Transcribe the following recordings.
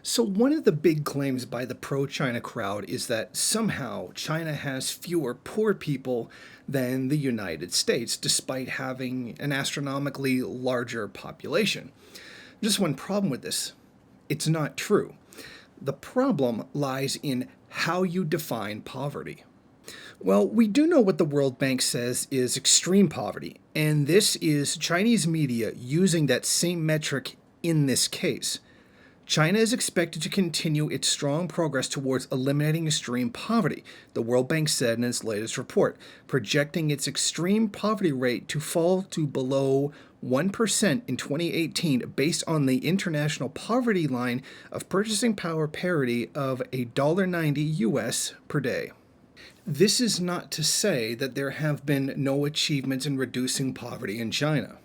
So, one of the big claims by the pro China crowd is that somehow China has fewer poor people than the United States, despite having an astronomically larger population. Just one problem with this: it's not true. The problem lies in how you define poverty. Well, we do know what the World Bank says is extreme poverty, and this is Chinese media using that same metric in this case. China is expected to continue its strong progress towards eliminating extreme poverty, the World Bank said in its latest report, projecting its extreme poverty rate to fall to below 1% in 2018 based on the international poverty line of purchasing power parity of $1.90 US per day. This is not to say that there have been no achievements in reducing poverty in China.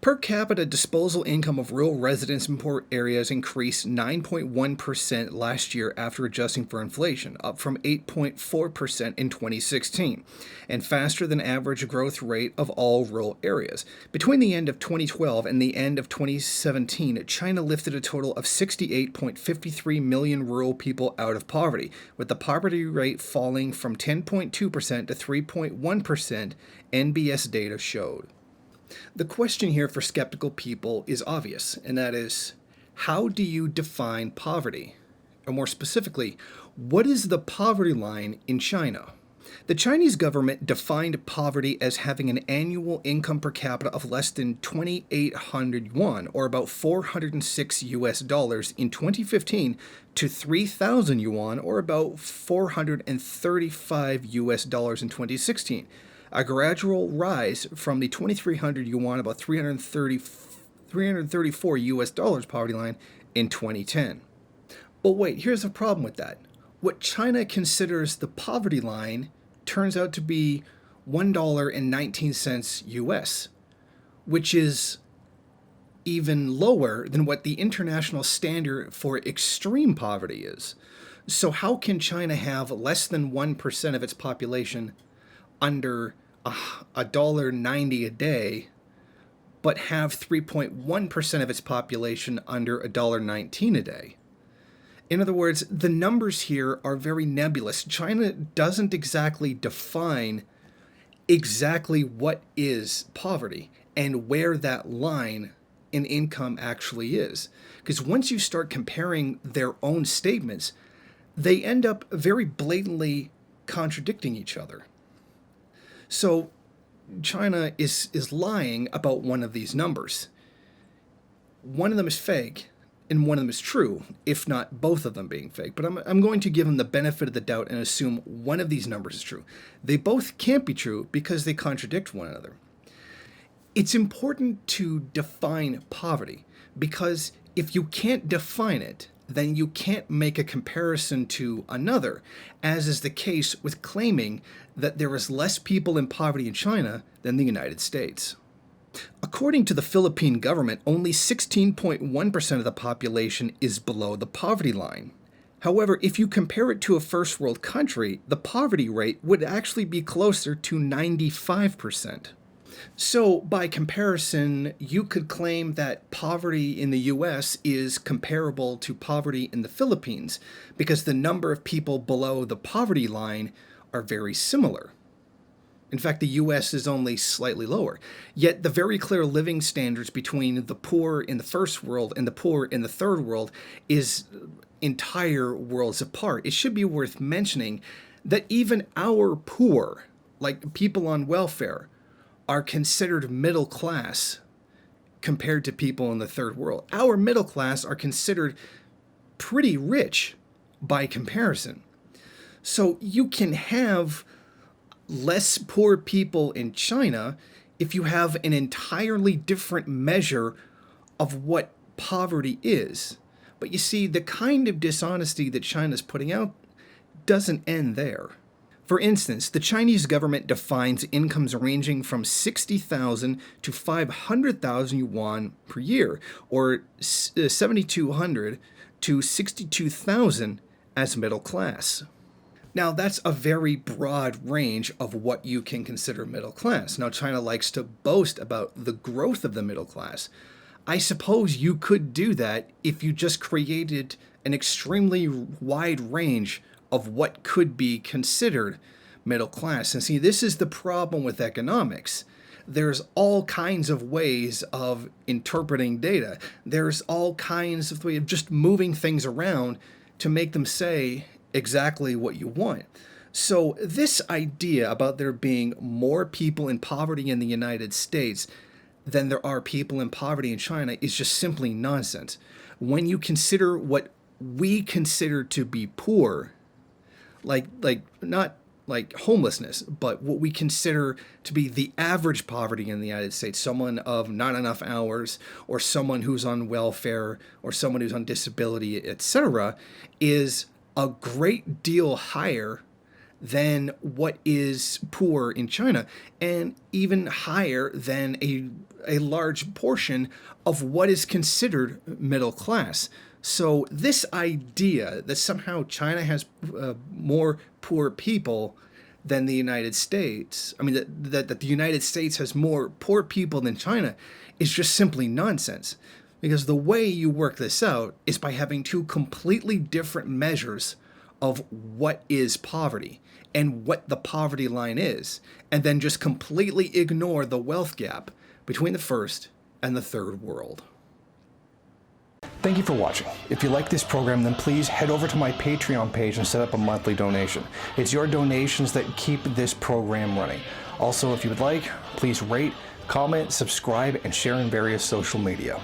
Per capita disposable income of rural residents in poor areas increased 9.1% last year after adjusting for inflation, up from 8.4% in 2016, and faster than average growth rate of all rural areas. Between the end of 2012 and the end of 2017, China lifted a total of 68.53 million rural people out of poverty, with the poverty rate falling from 10.2% to 3.1%, NBS data showed. The question here for skeptical people is obvious, and that is, how do you define poverty? Or more specifically, what is the poverty line in China? The Chinese government defined poverty as having an annual income per capita of less than 2,800 yuan, or about 406 US dollars in 2015, to 3,000 yuan, or about 435 US dollars in 2016. A gradual rise from the 2,300 yuan, about 334 US dollars poverty line in 2010. But wait, here's the problem with that. What China considers the poverty line turns out to be $1.19 US, which is even lower than what the international standard for extreme poverty is. So how can China have less than 1% of its population under $1.90 a day, but have 3.1% of its population under $1.19 a day? In other words, the numbers here are very nebulous. China doesn't exactly define exactly what is poverty and where that line in income actually is. Because once you start comparing their own statements, they end up very blatantly contradicting each other. So China is lying about one of these numbers. One of them is fake, and one of them is true, if not both of them being fake. But I'm going to give them the benefit of the doubt and assume one of these numbers is true. They both can't be true because they contradict one another. It's important to define poverty, because if you can't define it, then you can't make a comparison to another, as is the case with claiming that there is less people in poverty in China than the United States. According to the Philippine government, only 16.1% of the population is below the poverty line. However, if you compare it to a first world country, the poverty rate would actually be closer to 95%. So, by comparison, you could claim that poverty in the US is comparable to poverty in the Philippines because the number of people below the poverty line are very similar. In fact, the US is only slightly lower. Yet the very clear living standards between the poor in the first world and the poor in the third world is entire worlds apart. It should be worth mentioning that even our poor, like people on welfare, are considered middle class compared to people in the third world. Our middle class are considered pretty rich by comparison. So you can have less poor people in China if you have an entirely different measure of what poverty is. But you see, the kind of dishonesty that China's putting out doesn't end there. For instance, the Chinese government defines incomes ranging from 60,000 to 500,000 yuan per year, or 7,200 to 62,000 as middle class. Now, that's a very broad range of what you can consider middle class. Now, China likes to boast about the growth of the middle class. I suppose you could do that if you just created an extremely wide range of what could be considered middle class. And see, this is the problem with economics. There's all kinds of ways of interpreting data. There's all kinds of ways of just moving things around to make them say exactly what you want. So this idea about there being more people in poverty in the United States than there are people in poverty in China is just simply nonsense. When you consider what we consider to be poor, like not like homelessness, but what we consider to be the average poverty in the United States, someone of not enough hours, or someone who's on welfare, or someone who's on disability, etc., is a great deal higher than what is poor in China, and even higher than a large portion of what is considered middle class. So this idea that somehow China has more poor people than the United States, I mean, that the United States has more poor people than China, is just simply nonsense. Because the way you work this out is by having two completely different measures of what is poverty and what the poverty line is, and then just completely ignore the wealth gap between the first and the third world. Thank you for watching. If you like this program, then please head over to my Patreon page and set up a monthly donation. It's your donations that keep this program running. Also, if you would like, please rate, comment, subscribe, and share in various social media.